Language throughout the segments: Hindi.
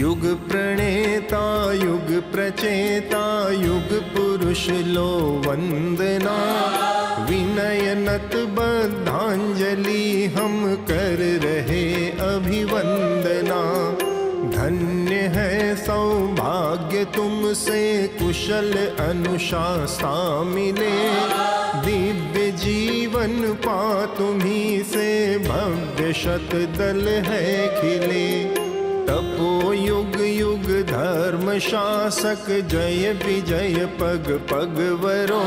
युग प्रणेता युग प्रचेता युग पुरुष लो वंदना। विनय नत बद्धांजलि हम कर रहे अभिवंदना। धन्य है सौभाग्य तुमसे कुशल अनुशासा मिले। दिव्य जीवन पा तुम्ही से भव्य शतदल है खिले। तपो युग युग धर्म शासक जय विजय पग पग वरो।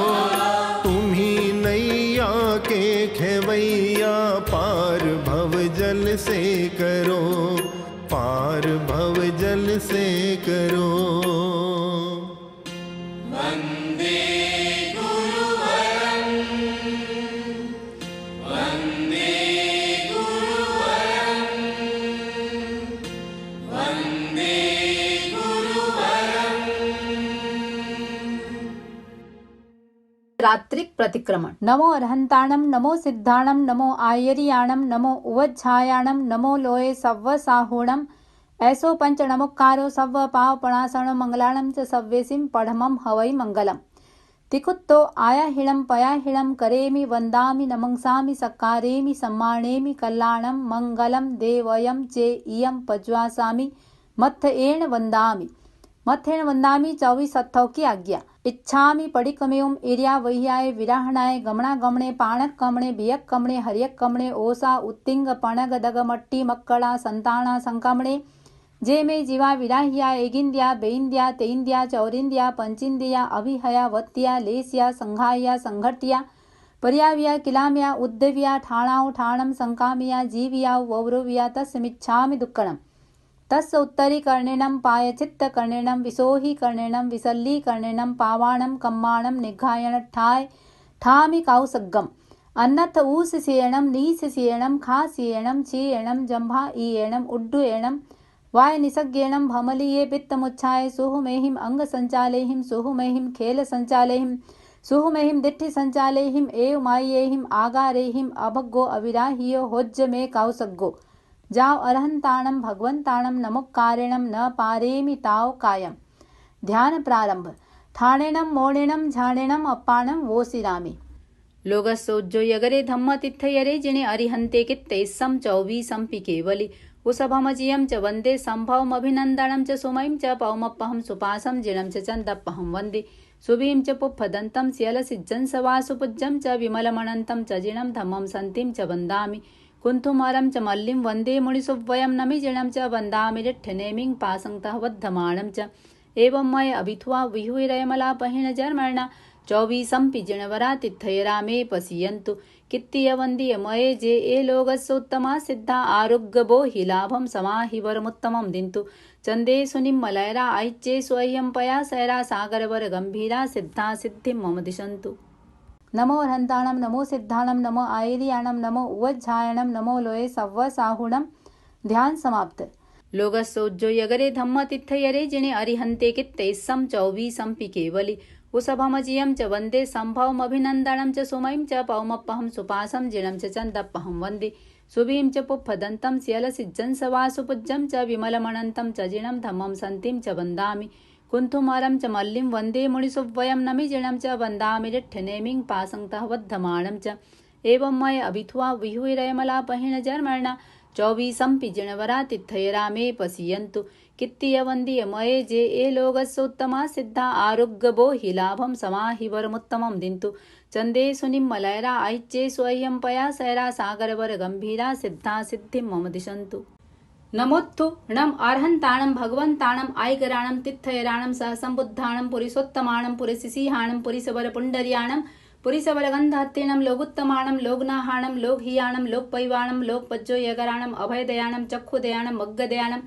तुम्ही नैया के खेवैया पार भव जल से करो। पार भव जल से करो। वंदे गुरुवरं वंदे गुरुवरं वंदे गुरुवरं। रात्रिक प्रतिक्रमण। नमो अरहंताणम नमो सिद्धाणम नमो आयरियाणम नमो उवज्झायाणम नमो लोये सव्व साहूणम। ऐसो पंच नमुक्कारो सव्व पाव पणासणो मंगलाणम च सव्यसिम पढ़मम हवै मंगलम। तिकुत्तो आयाहिणम पयाहिणम करेमि वंदामि नमंसामि सकारेमि सम्मानेमि कल्याणम मंगलम देवयम चे इयम पज्वासामि मत्थएण वंदामि। मत्थेण वंदामि 24 अथव की आज्ञा। इच्छामि पडिकमेवम एर्या वह्याय विराहणाय गमणा गमणे पाणक कमणे बियक कमणे हरियक कमणे ओसा उत्तिंग पणग दग मट्टी मक्कड़ा संताना संकमणे। जे में जीवा विराहिया एगिंद्या बेइंद्या तेइंद्या चौरिंद्या पंचिंद्या अभिहया वत्या लेस्या संघाया संघट्या पर्याव्या किलाम्या उद्दव्या ठाणाओ ठाणम संकामिया जीविया वौरव्या तस्मिच्छामि दुक्कणम। तस्य उत्तरी कर्णेनम पायचित्त कर्णेनम विसोहि कर्णेनम विसल्ली कर्णेनम पावाणम कम्माणम निघायण ठाय ठामि काउसग्गम। अन्नथ ऊससेयणम नीससेयणम खासेयणम चेयणम जंभा ईयणम उड्डुयणम वाय निसज्ञेणम भमलीये पित्तमुच्छाय सुहुमेहिम अंग संचालेहिम सुहुमेहिम खेल संचालेहिम सुहुमेहिम दिट्ठि संचालेहिम एव मायेहिम आगारेहिम अभग्गो अविराहियो होज्ज में काउसग्गो। जाओ अरहंताणम भगवंताणम नमुक्कारेणम न पारेमि ताव कायम। ध्यान प्रारंभ। ठाणेणम मोणेणम झाणेणम अप्पाणम वोसिरामि। लोगस्सोज्जो यगरे धम्म तिथयरे जिने अरिहंते कित्तेस्सम 24 केवली। उषभमजियं च वन्दे सम्भवमभिनन्दनं च सुमयं च पौमप्पहं सुपासं जिनं च चन्दप्पहं वन्दे। सुभीं च पुप्फदन्तं स्यलसिज्जं स वासुपूज्यं च विमलमनन्तं च जिनं धम्मं सन्तिं च वन्दामि। कुन्थुमरं च मल्लिं वन्दे मुनिसुव्वयं नमिजिनं च वन्दामि रिट्ठनेमिं पासंतः वद्धमानं च। एवं मय अभिथुआ विहुरयमलापहिण जर्मणा 24 जिणवरा तिथयरा मे पसियन्तु। कित्तीय वंदीय मये जे ए लोगस्य उत्तमा सिद्धा आरोग्य बोहि लाभम समाहि वरमुत्तमं दिन्तु। चंदे सुनिम्मलयरा ऐच्चे स्वह्यं पया सैरा सागरवर गंभीरा सिद्धा सिद्धिं मम दिशन्तु। नमो अरहंताणम नमो सिद्धाणम नमो आयरियाणम नमो उवज्झायणम नमो लोये सव्व साहूणम। ध्यान समाप्त। लोगस्सोज्जो यगरे धम्म तिथयरे जिने अरिहंते कित्तेस्सम 24 केवली। उषभमजियं च वन्दे सम्भवमभिनन्दनं च सुमयं च पौमप्पहं सुपासं जिनं च चन्दप्पहं वन्दे। सुभीं च पुप्फदन्तं स्यलसिज्जं स वासुपूज्यं च विमलमनन्तं च जिनं धम्मं सन्तिं च वन्दामि। कुन्थुमरं च मल्लिं वन्दे मुनिसुव्वयं नमिजिनं च वन्दामि रिट्ठनेमिं पासंतः वद्धमानं च। एवं मय अभिथुआ विहुरयमलापहिण जर्मणा 24 जिणवरा तिथयरा मे पसियन्तु। कित्तीय वंदीय मये जे ए लोगस्य उत्तमा सिद्धा आरोग्य बोहि लाभम समाहि वरमुत्तमं दिन्तु। चंदे सुनिम्मलयरा ऐच्चे स्वह्यं पया सैरा सागरवर गंभीरा सिद्धा सिद्धिं मम दिशन्तु। नमोत्थु णम अरहंताणम भगवंताणम आयगराणम तिथयराणम सहसंबुद्धाणम पुरिसोत्तमाणम पुरिसिंहाणम पुरिसवर पुंडर्याणम पुरिसवर गंधहत्येणम लोगुत्तमाणम लोगनाहाणम लोकहियाणम लोकपैवाणम लोकपज्जो यगराणम अभयदयाणम चक्षुदयाणम मग्गदयाणम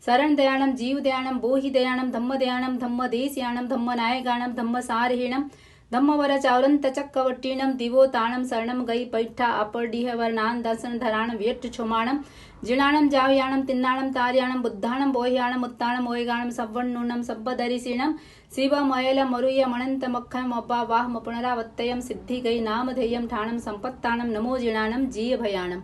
शरणदयाणम जीवदयाणम बोहिदयाणम धम्मदयाणम धम्मदेशयाणम धम्मनायगाणम धम्मसारहीणम धम्मवर चावरंत चक्रवट्टीणम दिवोताणम शरणम गई पैठा अपरडीह वर्णान दर्शन धराण व्यट छोमाणम जिणाणम जावयाणम तिन्नाणम तार्याणम बुद्धाणम बोह्याणम उत्ताणम ओयगाणम सव्वन्नूनम सब्बदरिसीणम शिवमयल मरुय मणंत मक्खम अब्बा वाहम पुनरावत्तयम सिद्धि गई नामधेयम ठाणम संपत्ताणम नमो जिणाणम जीय भयाणम।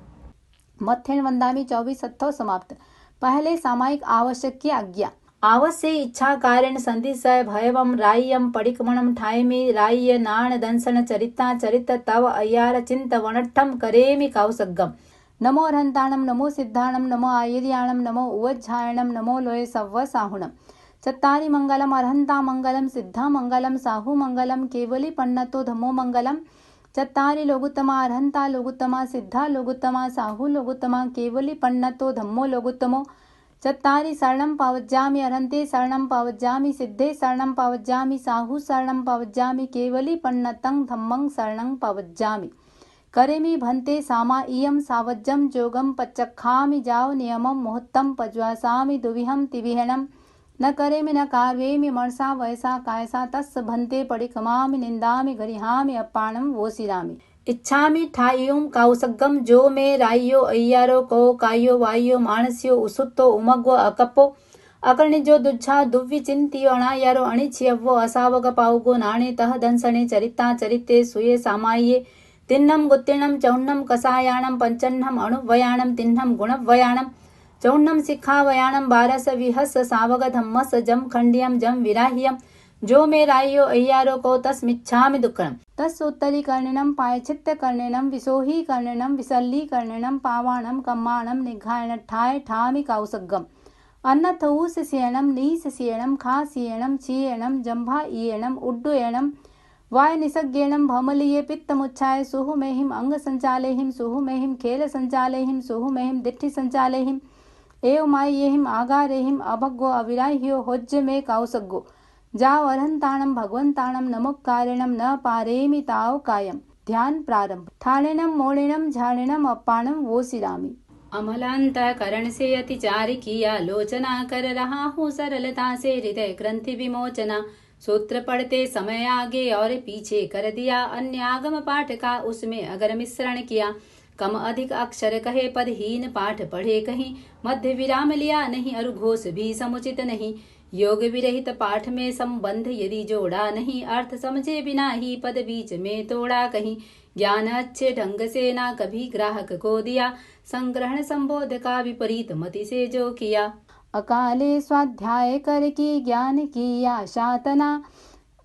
मथेन वंदामी 24 सत्थो समाप्त। पहले सामायिक आवश्यक की आज्ञा। आवश्य इच्छा कारण संधिसय भयवम राय्यम पडिकमणम ठायमी राय्य नाण दंसन चरिता चरित तव अय्यार चिंत वनट्ठम करेमि कौसग्गम। नमो अरहंताणम नमो सिद्धाणम नमो आयर्याणम नमो उवज्झायणम नमो लोये सव्व साहुणम। चत्तारि मंगलम अरहंता मंगलम सिद्धा मंगलम साहु मंगलम केवली पन्नतो धम्मो मंगलम। चत्तारि लोगुत्तमा अरहंता लोगुत्तमा सिद्धा लोगुत्तमा साहु लोगुत्तमा केवली पन्नतो धम्मो लोगुत्तमो। चत्तारि शरणं पवज्जामि अरहन्ते शरणं पवज्जामि सिद्धे शरणं पवज्जामि साहु शरणं पवज्जामि केवली पन्नतं धम्मं शरणं पवज्जामि। करेमि भन्ते सामा इयं सावज्जं जोगं पच्चखामि जाव नियमं मुहूर्तं पज्वासामि दुविहं तिविहणं। न करेमि न कार्वेमि मनसा वयसा कायसा तस्य भन्ते पडिकमामि निन्दामि गरिहामि अप्पाणं वोसिरामि। इच्छामि ठायुं कौसग्गम जो मे रायो अय्यारो को कायो वायो मानस्यो उसुत्तो उमग्वो अकप्पो अकर्णिजो दुच्छा दुव्वि चिंतियो अणायारो अणिछियव्वो असावग पाउगो नाणे तह दंसणे चरिता चरिते सुये सामाये तिन्नम गुत्तिणम चौन्नम कसायाणम पंचन्नम अणुवयाणम तिन्नम गुणवयाणम चौन्नम शिखावयाणम बारस विहस सावग धम्मस जम खंडियम जम विराह्यम। जो मे रायो अय्यारो को तस्मिच्छामि दुक्कड़म। तस्सोत्तरी कर्णिनम पायचित्त कर्णिनम विसोही कर्णिनम विसल्ली कर्णिनम पावाणम कम्माणम निघायण ठाय ठामि कौसग्गम। अन्नथ ऊस सियणम नीस सियणम खा सियणम चीयणम जंभा ईयणम उड्डुयणम वाय निसज्ञेणम भमलीये पित्तमुच्छाय सुहु मेहिम अंग संचालेहिम सुहु मेहिम खेल संचालेहिम सुहु मेहिम दिट्ठि संचालेहिम एव मायेहिम आगारेहिम अभग्गो अविराह्यो होज्ज मे कौसग्गो। जाव अरहंताणम भगवंताणम नमोक्कारेणम न पारेमि ताव कायम। ध्यान प्रारंभ। ठाणेणम मोणेणम झाणेणम अप्पाणम वोसिरामि। अमलांतकरण से अतिचारी किया लोचना कर रहा हूँ सरलता से हृदय ग्रंथि विमोचना। सूत्र पढ़ते समय आगे और पीछे कर दिया अन्य आगम पाठ का उसमें अगर मिश्रण किया। कम अधिक अक्षर कहे पदहीन पाठ पढ़े कहीं मध्य विराम लिया नहीं और घोष भी समुचित नहीं। योग विरहित पाठ में संबंध यदि जोड़ा नहीं अर्थ समझे बिना ही पद बीच में तोड़ा कहीं। ज्ञान अच्छे ढंग से ना कभी ग्राहक को दिया संग्रहण संबोध का विपरीत मति से जो किया। अकाले स्वाध्याय कर की ज्ञान की आशातना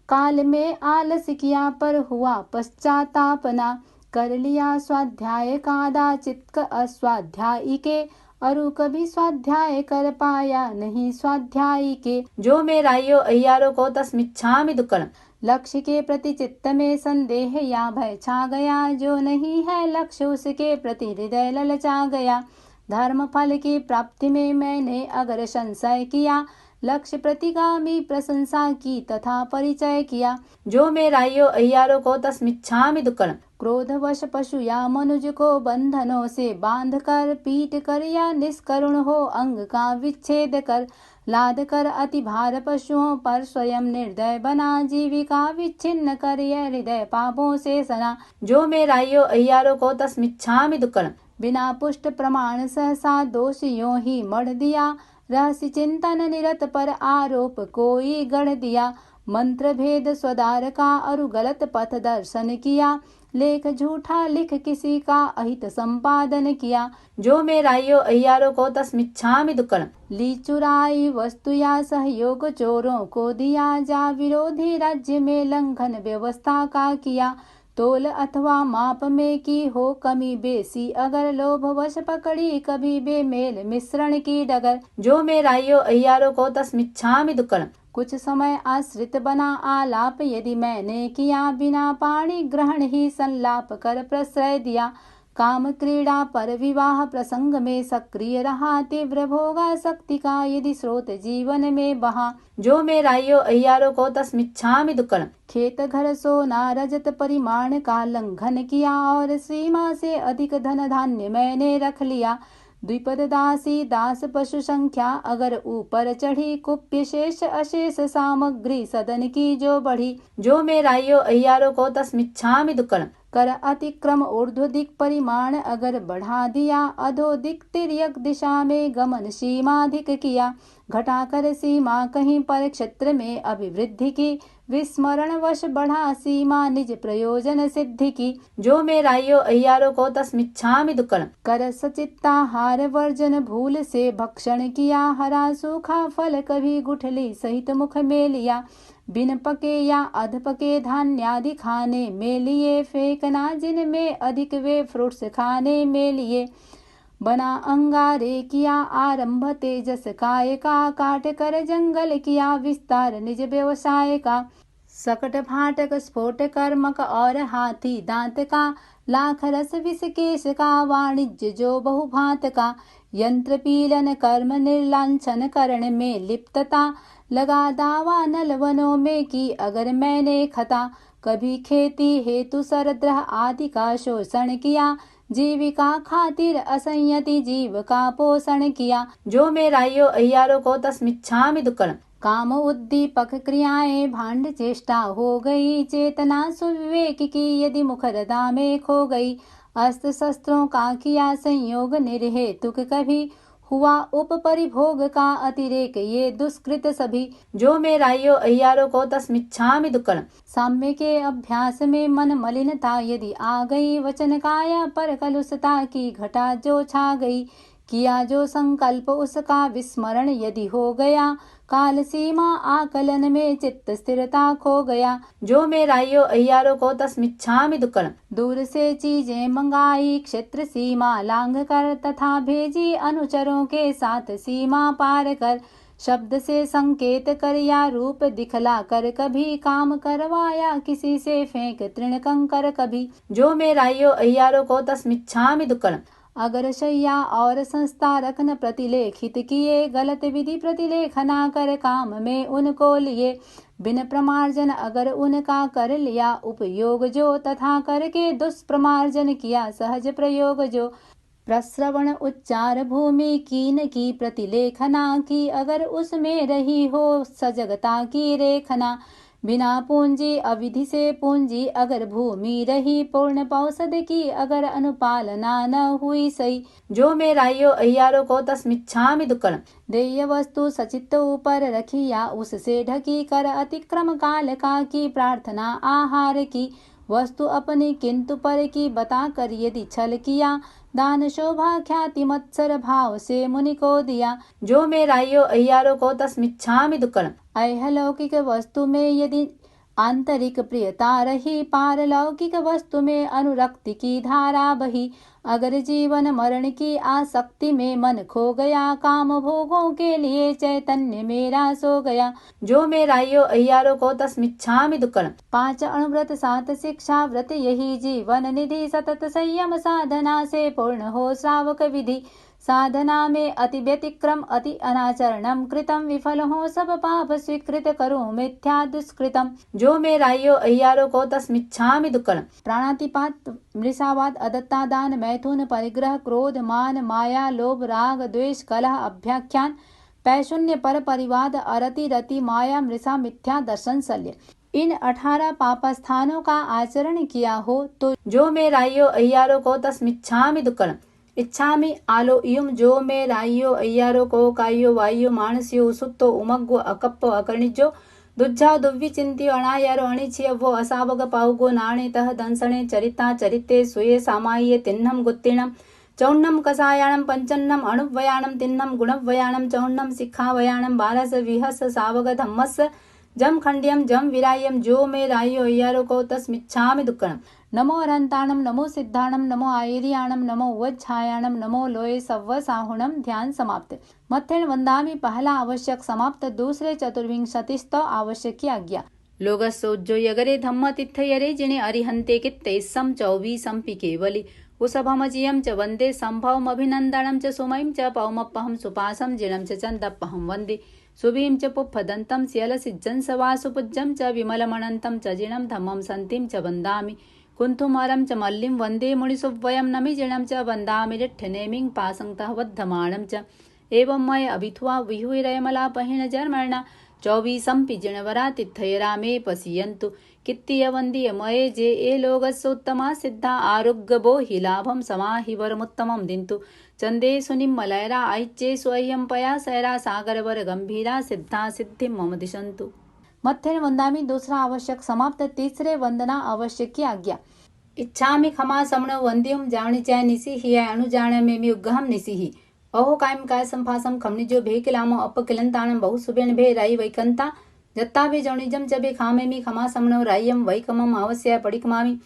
काल में आलस किया पर हुआ पश्चातापना। कर लिया स्वाध्याय कादाचित अस्वाध्यायी के अरु कभी स्वाध्याय कर पाया नहीं स्वाध्यायी के। जो मे रायो अय्यारो को तस्मिच्छामि दुक्कड़म। लक्ष्य के प्रति चित्त में संदेह या भय छा गया जो नहीं है लक्ष्य उसके प्रति हृदय ललचा गया। धर्म फल की प्राप्ति में मैंने अगर संशय किया लक्ष्य प्रतिगामी प्रशंसा की तथा परिचय किया। जो मे रायो अय्यारो को तस्मिच्छामि दुक्कड़म। क्रोधवश पशु या मनुज को बंधनों से बांध कर पीट कर या निष्करुण हो अंग का विच्छेद कर लाद कर अति भार पशुओं पर स्वयं निर्दय बना जीविका विच्छिन्न कर यह हृदय पापों से सना। जो मे रायो अय्यारो को तस्मिच्छामि दुक्कड़म। बिना पुष्ट प्रमाण सहसा दोष यों ही मढ़ दिया रहस्य चिंतन निरत पर आरोप कोई गढ़ दिया। मंत्र भेद स्वदार का और गलत पथ दर्शन किया लेख झूठा लिख किसी का अहित संपादन किया। जो मे रायो अय्यारो को तस्मिच्छामि दुक्कड़म। ली चुराई वस्तु या सहयोग चोरों को दिया जा विरोधी राज्य में लंघन व्यवस्था का किया। तोल अथवा माप में की हो कमी बेसी अगर लोभवश पकड़ी कभी बेमेल मिश्रण की डगर। जो मे रायो अय्यारो को तस्मिच्छामि दुक्कड़म। कुछ समय आश्रित बना आलाप यदि मैंने किया बिना पाणी ग्रहण ही संलाप कर प्रश्रय दिया। काम क्रीड़ा पर विवाह प्रसंग में सक्रिय रहा तीव्र भोगा शक्ति का यदि स्रोत जीवन में बहा। जो मे रायो अय्यारो को तस्मिच्छामि दुक्कड़म। खेत घर सोना रजत परिमाण का लंघन किया और सीमा से अधिक धन धान्य मैंने रख लिया। द्विपद दासी दास पशु संख्या, अगर ऊपर चढ़ी कुप्य शेष अशेष सामग्री सदन की जो बढ़ी। जो मेराइयो अय्यारों को तस्मिच्छामि दुक्कड़म। कर अतिक्रम ऊर्ध्वदिक परिमाण अगर बढ़ा दिया, अधोदिक तिर्यक दिशा में गमन सीमाधिक किया। घटाकर सीमा कहीं पर क्षेत्र में अभिवृद्धि की, विस्मरण वश बढ़ा सीमा निज प्रयोजन सिद्धि की। जो मेराइयो अय्यारों को तस्मिच्छामि दुक्कड़म। कर सचित्ताहार वर्जन भूल से भक्षण किया, हरा सूखा फल कभी गुठली सहित मुख में लिया। बिन पके या अध पके धान्यादि खाने में लिए, फेंकना जिनमें अधिक वे फ्रूट्स खाने में लिए। बना अंगारे किया आरंभ तेजस काय का, काट कर जंगल किया विस्तार निज व्यवसाय का। सकट फाटक स्फोट कर्मक और हाथी दांत का, लाख रस विष केश का वाणिज्य जो बहुभांत का। यंत्र पीलन कर्म निर्लांछन करण में लिप्तता, लगा दावा नल वनों में की अगर मैंने खता। कभी खेती हेतु सरद्रह आदि का शोषण किया, जीविका खातिर असंयति जीव का पोषण किया। जो मेराइयो अय्यारों को तस्मिच्छामि दुक्कड़म। काम उद्दीपक क्रियाएं भांड चेष्टा हो गई, चेतना सुविवेक की यदि मुखरदा में खो गई। अस्त्र शस्त्रों का किया संयोग निर्हेतुक कभी, हुआ उपपरिभोग का अतिरेक ये दुष्कृत सभी। जो मेराइयो अय्यारों को तस्मिच्छामि दुक्कड़म। साम्य के अभ्यास में मन मलिनता यदि आ गई, वचन काया पर कलुषता की घटा जो छा गई। किया जो संकल्प उसका विस्मरण यदि हो गया, काल सीमा आकलन में चित्त स्थिरता खो गया। जो मेराइयो अय्यारों को तस्मिच्छामि दुक्कड़म। दूर से चीजें मंगाई क्षेत्र सीमा लांघ कर, तथा भेजी अनुचरों के साथ सीमा पार कर। शब्द से संकेत कर या रूप दिखला कर, कभी काम करवाया किसी से फेंक तृण कंकर कभी। जो मेराइयो अय्यारों को तस्मिच्छामि दुक्कड़म। अगर शैया और संस्था रखन प्रतिलेखित किए, गलत विधि प्रतिलेखना कर काम में उनको लिए। बिन प्रमार्जन अगर उनका कर लिया उपयोग जो, तथा करके दुष्प्रमार्जन किया सहज प्रयोग जो। प्रश्रवण उच्चार भूमि कीन की प्रतिलेखना की, अगर उसमें रही हो सजगता की रेखना। बिना पूंजी अविधि से पूंजी अगर भूमि रही, पूर्ण पौषध की अगर अनुपालना न हुई सही। जो मेराइयो अय्यारों को तस्मिच्छामि दुक्कड़म। देय वस्तु सचित्त ऊपर रखी या उससे ढकी, कर अतिक्रम काल का की प्रार्थना आहार की। वस्तु अपनी किंतु पर की बता कर यदि छल किया, दान शोभा ख्याति मत्सर भाव से मुनि को दिया। जो मेराइयो अय्यारों को तस्मिच्छामि दुक्कड़म। ऐहलौकिक वस्तु में यदि आंतरिक प्रियता रही, पारलौकिक वस्तु में अनुरक्ति की धारा बही। अगर जीवन मरण की आसक्ति में मन खो गया, काम भोगों के लिए चैतन्य मेरा सो गया। जो मेराइयो अय्यारों को तस्मिच्छामि दुक्कड़म। 5 अणुव्रत 7 शिक्षा व्रत यही जीवन निधि, सतत संयम साधना से पूर्ण हो श्रावक विधि। साधना में अति व्यतिक्रम अति अनाचरणम कृतम, विफल हो सब पाप स्वीकृत करूं मिथ्या दुष्कृतम। जो मेराइयो अय्यारों को तस्मिच्छामि दुक्कड़म। प्राणातिपात मृषावाद अदत्ता दान मैथुन परिग्रह क्रोध मान माया लोभ राग द्वेष कलह अभ्याख्यान पैशून्य पर परिवाद अरति रति माया मृषा मिथ्या दर्शन शल्य, इन 18 पापस्थानों का आचरण किया हो तो जो मेराइयो अय्यारों को तस्मिच्छामि दुक्कड़म। इच्छामि आलो इयुम। जो मेराइयो अय्यारों को कायो वायु मानस्यो सुत्तो उमग्गो अकप्पो अकर्णिजो दुज्झाव दुव्वि चिंतियो अणायारो अणिचियवो असावग पाउगो नाणे तह दंसणे चरिता चरिते सुये सामाय्ये तिन्नम गुत्तिणम चौन्नम कसायाणम पंचन्नम अणुव्वयाणम तिन्नम गुणव्वयाणम चौन्नम सिक्खावयाणम बारस विहस सावग धम्मस जम खंड्यम जम विरायम। जो मेराइयो अय्यारों को तस्मिच्छामि दुक्कड़म। नमो अरहंताणम नमो सिद्धाणम नमो आयर्याणम नमो उवच्छायाणम नमो लोये सव्व साहुणम। ध्यान समाप्त। मत्थेण वंदामि पहला आवश्यक समाप्त। दूसरे चतुर्विंशतिस्तव आवश्यक की आज्ञा। लोगस्सोज्जो यगरे धम्म तिथयरे जिने अरिहंते कित्तेस्सम चौबीसंपि केवली उसभमजियं च वन्दे संभवमभिनन्दनं च सुमयं च पौमप्पहं सुपासं जिनं च चन्दप्पहं वन्दे सुभीं च पुप्फदन्तं स्यलसिज्जं स वासुपुज्जं च विमलमनन्तं च जिनं धम्मं सन्तिं च वन्दामि कुन्थुमरं च मल्लिं वन्दे मुनिसुवयं नमिजिणं च वन्दामिरिट्ठनेमिं पासङ्तः वद्धमानं च एवं मय अभिथुआ विहुरयमलापहिण जर्मणा चौबीसंपि जिणवरा तिथय रामे पश्यन्तु कित्तीय वन्दीय मये जे ए लोगस्सोत्तमा सिद्धा आरोग्यबो हि लाभं समाहि वरमुत्तमं दिन्तु चन्दे सुनिम्मलयरा ऐच्चे स्वयं पया सैरा सागरवर गंभीरा सिद्धा सिद्धिं मम दिशन्तु। मत्थेन वंदामी दूसरा आवश्यक समाप्त। तीसरे वंदना आवश्यक की आज्ञा। इच्छामि खमा समण वंद्यम जावणी चाय निसी ही है अनुजाण में मी उगहम निसी ही ओहो कायम काय संफासम खमनी जो भे किलामो अप किलंताणम बहु सुबेन भे राई वैकंता जत्ता भे जौणिजम जबे खामे मी खमा समण रायम वैकमम आवश्य पडिकमामी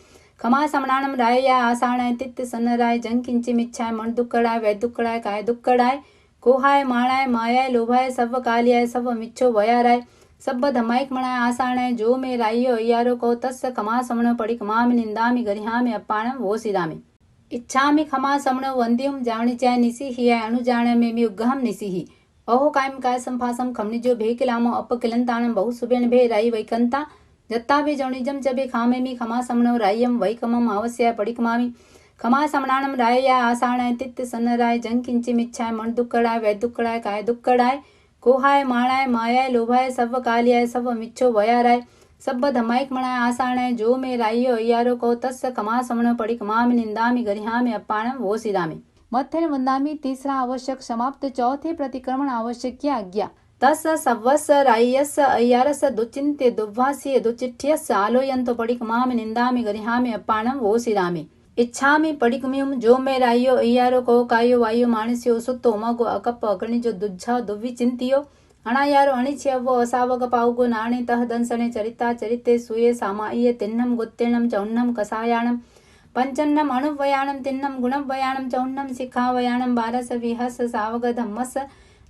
खमा समणानम राय आसाणाय तित्त सनराय जंग किंचिम इच्छाय मन दुक्कड़ाय वै दुक्कड़ाय काय दुक्कड़ाय कोहाय माणाय मायाय लोभाय सव कालियाय सव मिच्छो वयाराय सब धमाइक मणाय आसाणाय जो में राइयो अयारो को तस्य खमा समण पडिकमामि निंदामि गरिहामि अपाणम वो सिदामि इच्छामि खमा समण वंद्यम जावणी चाय निसी ही है अनुजाण में मी उगहम निसी ही ओहो कायम काय संफासम खमनी जो भे किलामो अप किलंताणम बहु सुबेन भे राई वैकंता जत्ता भे जौणिजम जबे खामे मी खमा समण रायम वैकमम आवश्य पडिकमामि खमा समणानम राय आसाणाय तित्त सनराय जंग किंचिम इच्छाय मन दुक्कड़ाय वै दुक्कड़ाय काय दुक्कड़ाय कोहाय माणाय मायाय लोभाय सव कालियाय सव मिच्छो वयाराय सब धमाइक मणाय आसाणाय जो में राइयो अयारो को तस्य खमा समण पडिकमामि निंदामि गरिहामि अपाणम वो सिदामि मत्थेन वंदामि। तीसरा आवश्यक समाप्त। चौथे प्रतिक्रमण आवश्यक की आज्ञा। तस्य सवस्य रायस्य अय्यारस्य दुचिन्त्य दुर्वास्य दुचिठ्यस्य आलोयन्तो पडिकमामि निंदामि गरिहामि अपाणम वो सिदामि इच्छामि पडिकमियुम जो में राइयो अय्यारो को कायो वायो मानस्यो सुत्तो मगो अकप अग्निजो दुज्झा दुविचिंतियो अणायारो अणिच्यवो असावक पाउगो नाणे तह दंसने चरिता चरिते सुये सामाइये तिन्नम गुत्तेणम चौन्नम कसायाणम पंचन्नम अणुवयाणम तिन्नम गुणवयाणम चौन्नम शिखावयाणम बारस विहस सावक धम्मस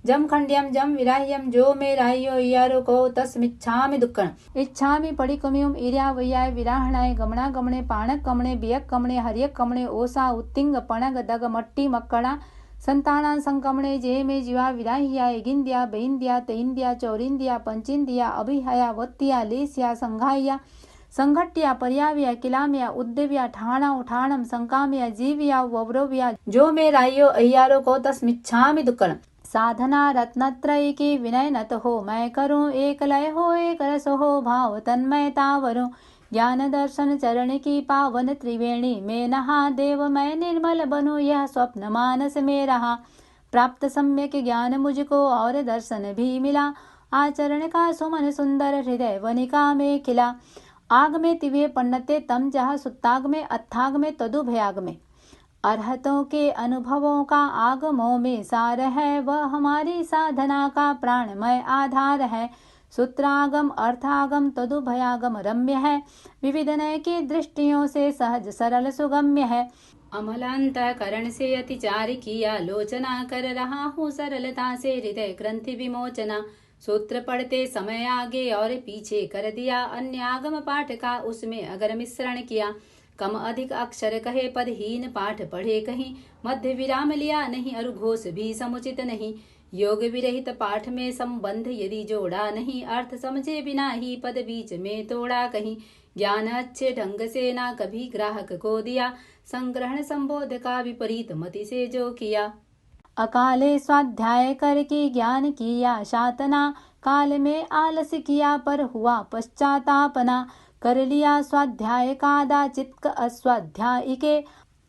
जम खंड्यम जम विराह्यम जो में राह्यो इयारो को तस्मिच्छामि दुक्कण इच्छामि पडिकमियुम इर्या वयाय विराहणाय गमणा गमणे पाणक कमणे बियक कमणे हरियक कमणे ओसा उत्तिंग पणग दग मट्टी मक्कणा संताना संकमणे जे में जीवा विराह्या एगिंद्या बेइंद्या तेइंद्या चौरिंद्या पंचिंद्या अभिहया वत्तिया लेस्या संघाया संघट्या पर्याव्या किलाम्या उद्देव्या ठाणा उठाणम संकाम्या जीव्या वव्रव्या जो में राह्यो अय्यारो को तस्मिच्छामि दुक्कण साधना रत्नत्रय की विनय नत हो मैं करूं एक लय हो एक रस हो भाव तन्मयता वरूं ज्ञान दर्शन चरण की पावन त्रिवेणी में नहा देव मैं निर्मल बनूं यह स्वप्न मानस में रहा प्राप्त सम्यक ज्ञान मुझको और दर्शन भी मिला आचरण का सुमन सुंदर हृदय वनिका में खिला आग में तिवे पन्नते तम जहाँ सुत्ताग में अत्थाग में तदु भयाग में अरहतों के अनुभवों का आगमों में सार है वह हमारी साधना का प्राणमय आधार है सूत्रागम अर्थागम तदुभयागम रम्य है विविध नय की दृष्टियों से सहज सरल सुगम्य है अमलांतकरण से अतिचार किया लोचना कर रहा हूँ सरलता से हृदय ग्रंथि विमोचना सूत्र पढ़ते समय आगे और पीछे कर दिया अन्य आगम पाठ का उसमें अगर मिश्रण किया कम अधिक अक्षर कहे पदहीन पाठ पढ़े कहीं मध्य विराम लिया नहीं और घोष भी समुचित नहीं योग विरहित पाठ में संबंध यदि जोड़ा नहीं अर्थ समझे बिना ही पद बीच में तोड़ा कहीं ज्ञान अच्छे ढंग से ना कभी ग्राहक को दिया संग्रहण संबोध का विपरीत मति से जो किया अकाले स्वाध्याय करके ज्ञान किया शातना काल में आलस किया पर हुआ पश्चातापना कर लिया स्वाध्याय कादाचित अस्वाध्याय के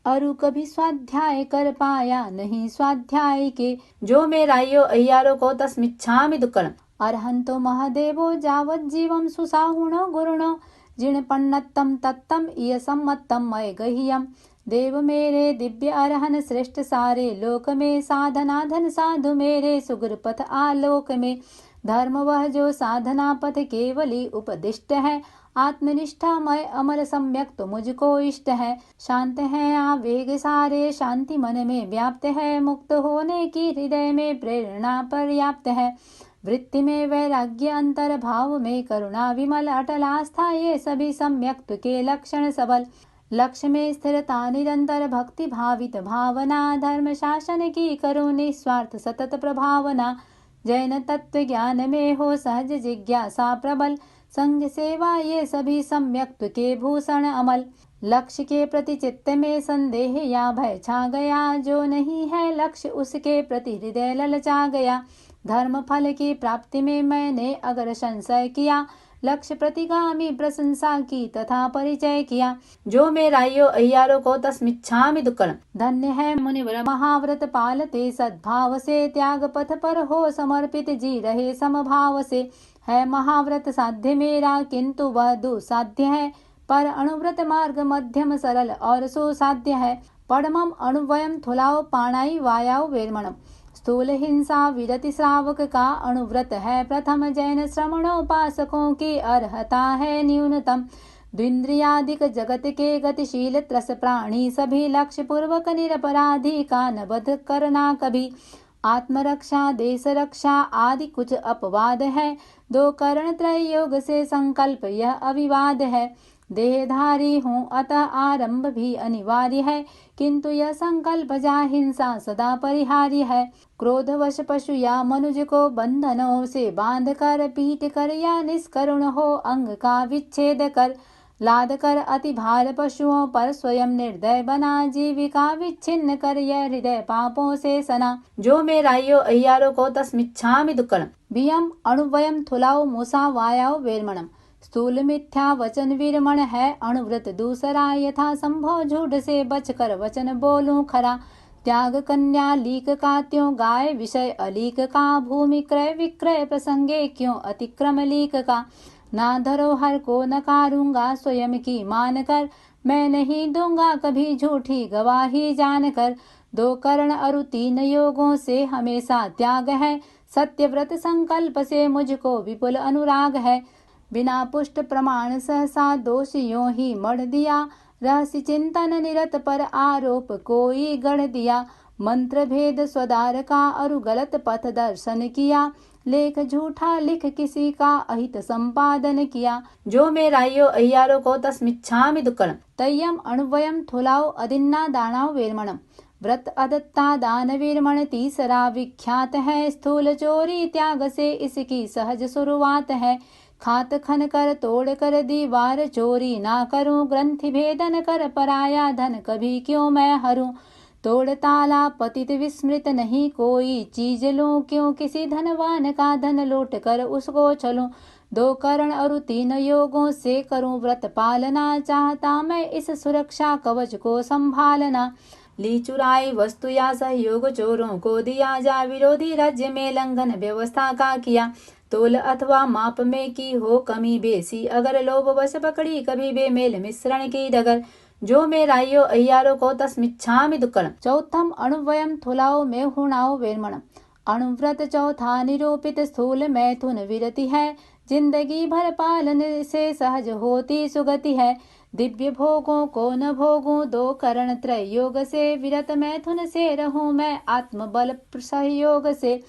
अरु कभी स्वाध्याय कर पाया नहीं स्वाध्याय के जो में रायो अय्यारो को तस्मिच्छामि दुक्कण अरहंतो महदेवो जावत जीवम सुसाहुणो गुरुणो जिण पन्नत्तम तत्तम इय सम्मत्तम मय गह्यम देव मेरे दिव्य अरहन श्रेष्ठ सारे लोक में साधना धन साधु मेरे सुगर पथ आलोक में धर्म वह जो साधना पथ केवली उपदिष्ट है आत्मनिष्ठामय अमर सम्यक तो मुझको इष्ट है शांत है आवेग सारे शांति मन में व्याप्त है मुक्त होने की हृदय में प्रेरणा पर्याप्त है वृत्ति में वैराग्य अंतर भाव में करुणा विमल अटल आस्था ये सभी सम्यक्त के लक्षण सबल लक्ष्य में स्थिरता निरंतर भक्ति भावित भावना धर्म शासन की करो निस्वार्थ सतत प्रभावना जैन तत्व ज्ञान में हो सहज जिज्ञासा प्रबल संग सेवा ये सभी सम्यक्त के भूषण अमल लक्ष्य के प्रति चित्त में संदेह या भय छा गया, जो नहीं है लक्ष्य उसके प्रति हृदय ललचा गया। धर्म फल की प्राप्ति में मैंने अगर संशय किया, लक्ष्य प्रतिगामी प्रशंसा की तथा परिचय किया। जो मेरायो अय्यारो को तस्मिच्छामि दुक्कड़म। धन्य है मुनिवर महाव्रत पालते, सद्भाव से त्याग पथ पर हो समर्पित, जी रहे समभाव से। है महाव्रत साध्य मेरा, किंतु वह दुसाध्य है, पर अनुव्रत मार्ग मध्यम सरल और सुसाध्य है। पड़मम अणुवयम थुलाओ पाणाई वायाओ वेरमणम। स्थूल हिंसा विरति श्रावक का अनुव्रत है प्रथम, जैन श्रमणोपासकों की अर्हता है न्यूनतम। द्विंद्रियादिक जगत के गतिशील त्रस प्राणी, सभी लक्ष्य पूर्वक निरपराधी का न बध करना कभी। आत्मरक्षा देश रक्षा आदि कुछ अपवाद है, दो करण त्रय योग से संकल्प यह अविवाद है। देहधारी हूँ अतः आरंभ भी अनिवार्य है, किंतु यह संकल्प जा हिंसा सदा परिहार्य है। क्रोधवश पशु या मनुज को बंधनों से बांध कर, पीट कर या निष्करुण हो अंग का विच्छेद कर, लाद कर अति भार पशुओं पर स्वयं निर्दय बना, जीविका विच्छिन्न कर यह हृदय पापों से सना। जो मेरायो अय्यारो को तस्मिच्छामि दुक्कड़म। बियम अणुवयम थुलाओ मूसा वायाओ वेरमणम। स्थूल मिथ्या वचन विरमण है, अणुव्रत दूसरा, यथा संभव झूठ से बचकर वचन बोलूं खरा। त्याग कन्या लीक का त्यों गाय, विषय अलीक का, भूमि क्रय विक्रय प्रसंगे क्यों अतिक्रम लीक का। ना धरोहर को नकारूंगा स्वयं की मान कर, मैं नहीं दूंगा कभी झूठी गवाही जानकर। दो करण अरु तीन योगों से हमेशा त्याग है, सत्यव्रत संकल्प से मुझको विपुल अनुराग है। बिना पुष्ट प्रमाण सहसा दोष यों ही मढ़ दिया, रहस्य चिंतन निरत पर आरोप कोई गढ़ दिया। मंत्र भेद स्वदार का अरु गलत पथ दर्शन किया, लेख झूठा लिख किसी का अहित संपादन किया। जो मेरायो अय्यारो को तस्मिच्छामि दुक्कड़म। तय्यम अणुवयम थुलाओ अदिन्ना दानाओ वेरमणम। व्रत अदत्ता दान वीरमण तीसरा विख्यात है, स्थूल चोरी त्याग से इसकी सहज शुरुआत है। खात खन कर तोड़ कर दीवार, चोरी ना करूं ग्रंथि भेदन कर, पराया धन कभी क्यों मैं हरूं। तोड़ ताला पतित विस्मृत नहीं कोई चीज लूं, क्यों किसी धनवान का धन लूट कर उसको चलूं। दो करण अरु तीन योगों से करूं व्रत पालना, चाहता मैं इस सुरक्षा कवच को संभालना। ली चुराई वस्तु या सहयोग चोरों को दिया, जा विरोधी राज्य में लंघन व्यवस्था का किया। तोल अथवा माप में की हो कमी बेसी, अगर लोभ वश पकड़ी कभी बेमेल मिश्रण की डगर। जो मेरायो अय्यारो को तस्मिच्छामि दुक्कड़म। चौथम अणुवयम थुलाओ में हुणाओ वेरमणम। अणुव्रत चौथा निरूपित, स्थूल मैथुन विरति है, जिंदगी भर पालन से सहज होती सुगति है। दिव्य भोगों को न भोगूं, दो करण त्रय योग से, विरत मैथुन से रहूं मैं आत्मबल सहयोग से।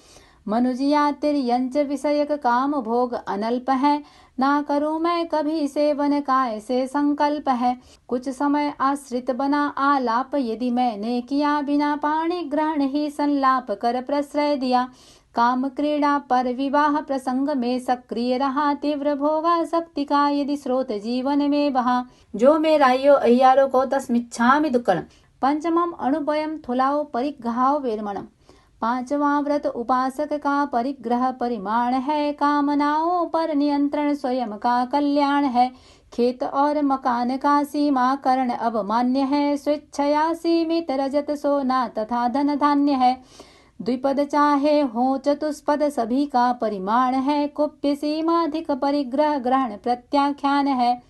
मनुज या तिर्यंच विषयक काम भोग अनल्प है, ना करूं मैं कभी सेवन का ऐसे संकल्प है। कुछ समय आश्रित बना आलाप, यदि मैंने किया बिना पाणी ग्रहण ही संलाप कर प्रश्रय दिया। काम क्रीड़ा पर विवाह प्रसंग में सक्रिय रहा, तीव्र भोगा शक्ति का यदि स्रोत जीवन में बहा। जो मेरायो अय्यारो को तस्मिच्छामि दुक्कड़म। पंचमम अणुवयम थुलाओ परिग्रहाओ वेरमणम। पांचवा व्रत उपासक का परिग्रह परिमाण है, कामनाओं पर नियंत्रण स्वयं का कल्याण है। खेत और मकान का सीमा करण अब मान्य है, स्वेच्छया सीमित रजत सोना तथा धन धान्य है। द्विपद चाहे हो चतुष्पद सभी का परिमाण है, कुप्य सीमाधिक परिग्रह ग्रहण प्रत्याख्यान है।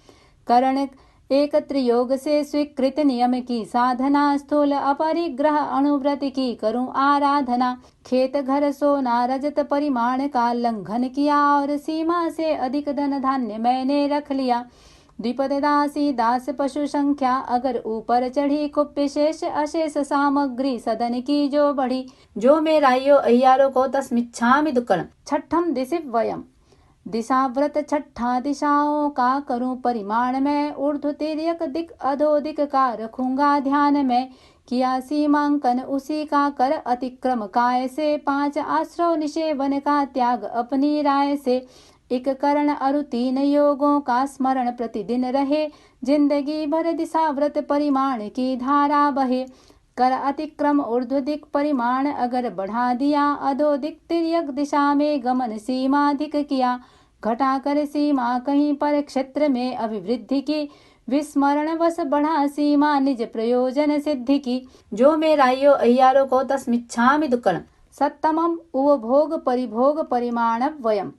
करण एक त्रियोग से स्वीकृत नियम की साधना, स्थूल अपरिग्रह अणुव्रत की करूं आराधना। खेत घर सोना रजत परिमाण का लंघन किया, और सीमा से अधिक धन धान्य मैंने रख लिया। द्विपद दासी दास पशु संख्या अगर ऊपर चढ़ी, कुप्य शेष अशेष सामग्री सदन की जो बढ़ी। जो मेरायो अय्यारो को तस्मिच्छामि दुक्कड़म। छठम दिशिवयम। दिशा व्रत छठा दिशाओं का करूं परिमाण में, ऊर्ध्व तिर्यक दिक अधोदिक का रखूंगा ध्यान में। किया सीमांकन उसी का कर अतिक्रम काय से, पांच आश्रव निषेवन का त्याग अपनी राय से। एक करण अरु 3 योगों का स्मरण प्रतिदिन रहे। जिंदगी भर दिशा व्रत परिमाण की धारा बहे। कर अतिक्रम ऊर्ध्व दिक परिमाण अगर बढ़ा दिया, अधोदिक तिर्यक दिशा में गमन सीमा अधिक किया। घटा कर सीमा कहीं पर क्षेत्र में अभिवृद्धि की, विस्मरण वश बढ़ा सीमा निज प्रयोजन सिद्धि की। जो मेरायो अय्यारो को तस्मिच्छामि दुक्कड़म। सत्तमम उपभोग परिभोग परिमाण वयम।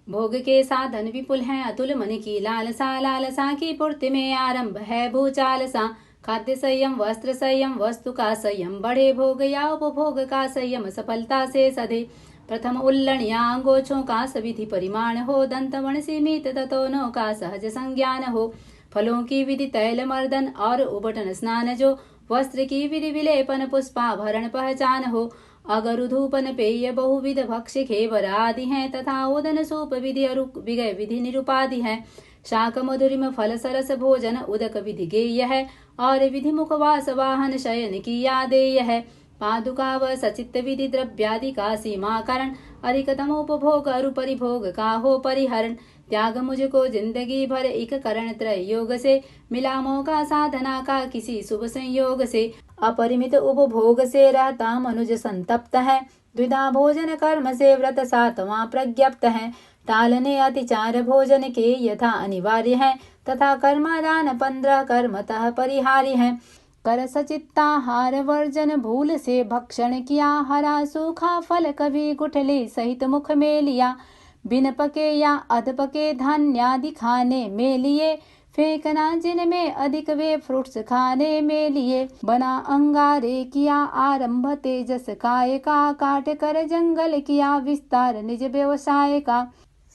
भोग के साधन विपुल हैं अतुल, मन की लालसा, लालसा की पूर्ति में आरंभ है भूचालसा। खाद्य संयम, वस्त्र संयम, वस्तु का संयम, बढ़े भोग या उपभोग का संयम सफलता से सधे। प्रथम उल्लण या अंगोछों का सविधि परिमाण हो, दंतवण सीमित ततोनों का सहज संज्ञान हो। फलों की विधि तैल मर्दन और उबटन स्नान जो, वस्त्र की विधि विलेपन पुष्पाभरण पहचान हो। अगर धूपन पेय बहुविध भक्ष्य खेवर आदि हैं, तथा उदन सूप विधि विगय विधि निरुपाधि है। शाक मधुरिम फल सरस भोजन उदक विधि गेय है, और विधि मुखवास वाहन शयन की यादेय है। पादुका व सचित विधि द्रव्यादि का सीमाकरण, अधिकतम उपभोग अरु परिभोग का हो परिहरण। त्याग मुझको जिंदगी भर एक करण त्रय योग से, मिला मौका साधना का किसी शुभ संयोग से। अपरिमित उपभोग से रहता मनुज संतप्त है, द्विधा भोजन कर्म से व्रत सातवां प्रज्ञप्त है। टालने अतिचार भोजन के यथा अनिवार्य है, तथा कर्मादान 15 कर्मतः परिहार्य है। कर सचित्ताहार वर्जन भूल से भक्षण किया, हरा सूखा फल कभी गुठली सहित मुख में लिया। बिन पके या अध पके धान्यादि खाने में लिए, फेंकना जिनमें अधिक वे फ्रूट्स खाने में लिए। बना अंगारे किया आरंभ तेजस काय का, काट कर जंगल किया विस्तार निज व्यवसाय का।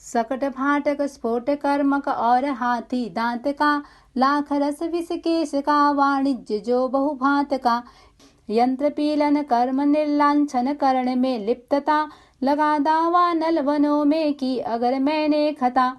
सकट फाटक स्फोट कर्मक और हाथी दांत का, लाख रस विष केश का वाणिज्य जो बहुभांत का। यंत्र पीलन कर्म निर्लांछन करण में लिप्तता, लगा दावा नल वनों में की अगर मैंने खता।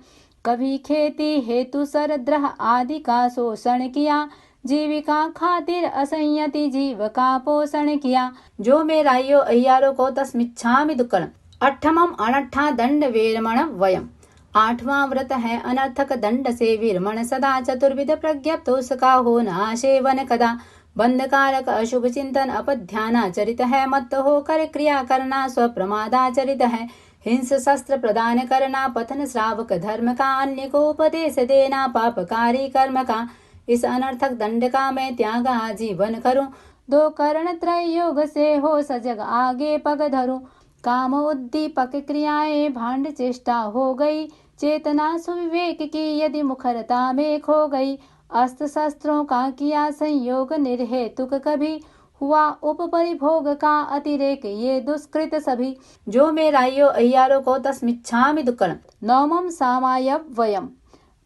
कभी खेती हेतु सरद्रह आदि का शोषण किया, जीविका खातिर असंयति जीव का पोषण किया। जो मेरायो अय्यारो को तस्मिच्छामि दुक्कड़म। अठमम अनट्ठा दंड वीरमण वयम। 8वां व्रत है अनर्थक दंड से वीरमण सदा। चतुर्विध प्रज्ञप्त उसका होना सेवन कदा। बंधकारक अशुभ चिंतन अपध्यानाचरित है, मत होकर क्रिया करना स्वप्रमादाचरित है। हिंस शस्त्र प्रदान करना पथन श्रावक धर्म का, अन्य को उपदेश देना पापकारी कर्म का। इस अनर्थक दंड का मैं त्याग आजीवन करूं, 2 करण त्रय योग से हो सजग आगे पग धरूं। काम उद्दीपक क्रियाएं भांड चेष्टा हो गई, चेतना सुविवेक की यदि मुखरता में खो गई। अस्त्र शस्त्रों का किया संयोग निर्हेतुक कभी, हुआ उपपरिभोग का अतिरेक ये दुष्कृत सभी। जो मेरायो अय्यारो को तस्मिच्छामि दुक्कड़म। 9मम सामाय वयम।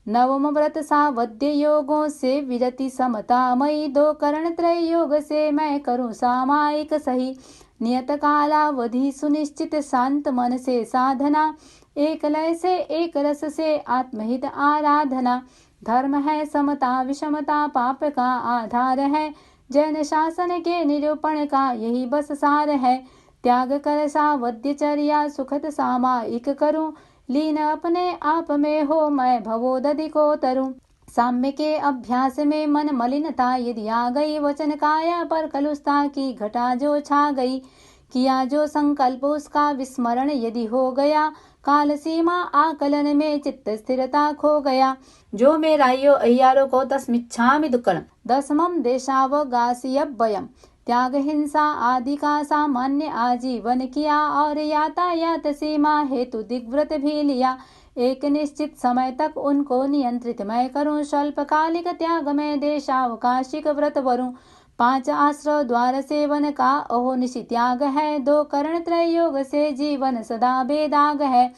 9वां व्रत सावध्य योगों से विरति समतामयी, 2 करण त्रय योग से मैं करूं सामायिक सही। नियत कालावधि सुनिश्चित शांत मन से साधना, एक लय से एक रस से आत्महित आराधना। धर्म है समता विषमता पाप का आधार है, जैन शासन के निरूपण का यही बस सार है। त्याग कर सावध्यचर्या सुखद सामायिक करूं, लीन अपने आप में हो मैं भवोदधि को तरूं। साम्य के अभ्यास में मन मलिनता यदि आ गई, वचन काया पर कलुषता की घटा जो छा गई। किया जो संकल्प उसका विस्मरण यदि हो गया, काल सीमा आकलन में चित्त स्थिरता खो गया। जो मेरायो अय्यारो को तस्मिच्छामि दुक्कड़म। 10मम देशावगासियभ्ययम्। त्याग हिंसा आदि का सामान्य आजीवन किया, और यातायात सीमा हेतु दिग्व्रत भी लिया। एक निश्चित समय तक उनको नियंत्रित मैं करूं, स्वल्पकालिक त्याग में देशावकाशिक व्रत वरूं। 5 आश्रव द्वार सेवन का अहोनिशि त्याग है, 2 करण त्रय योग से जीवन सदा बेदाग है।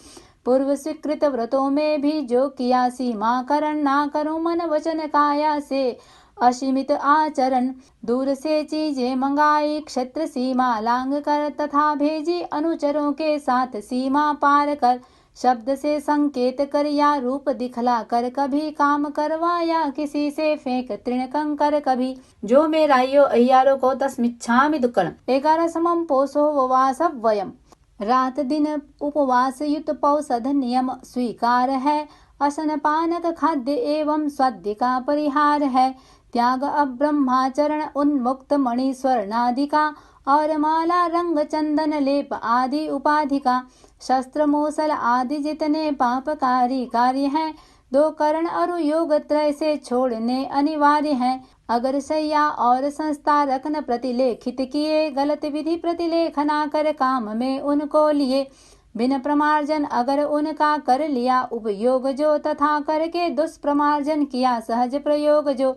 पूर्व स्वीकृत व्रतों में भी जो किया सीमाकरण, ना करूं मन वचन काया से असीमित आचरण। दूर से चीजें मंगाई क्षेत्र सीमा लांग कर, तथा भेजी अनुचरों के साथ सीमा पार कर। शब्द से संकेत कर या रूप दिखला कर, कभी काम करवाया किसी से फेंक तृण कंकर कभी। जो मेरायो अय्यारो को तस्मिच्छामि दुक्कड़म। 11समम पोषो ववासव्ययम्। रात दिन उपवास युक्त पौषध नियम स्वीकार है। असन पानक खाद्य एवं स्वाद्य का परिहार है। त्याग अब्रह्माचरण उन्मुक्त मणि स्वर्णादि का और माला रंग चंदन लेप आदि उपाधि का। शस्त्र मूसल आदि जितने पापकारी कार्य हैं, 2 करण और योग त्रय से छोड़ने अनिवार्य हैं। अगर शैया और संस्था रखन प्रतिलेखित किए, गलत विधि प्रतिलेखना कर काम में उनको लिए, बिन प्रमार्जन अगर उनका कर लिया उपयोग जो, तथा करके दुष्प्रमार्जन किया सहज प्रयोग जो।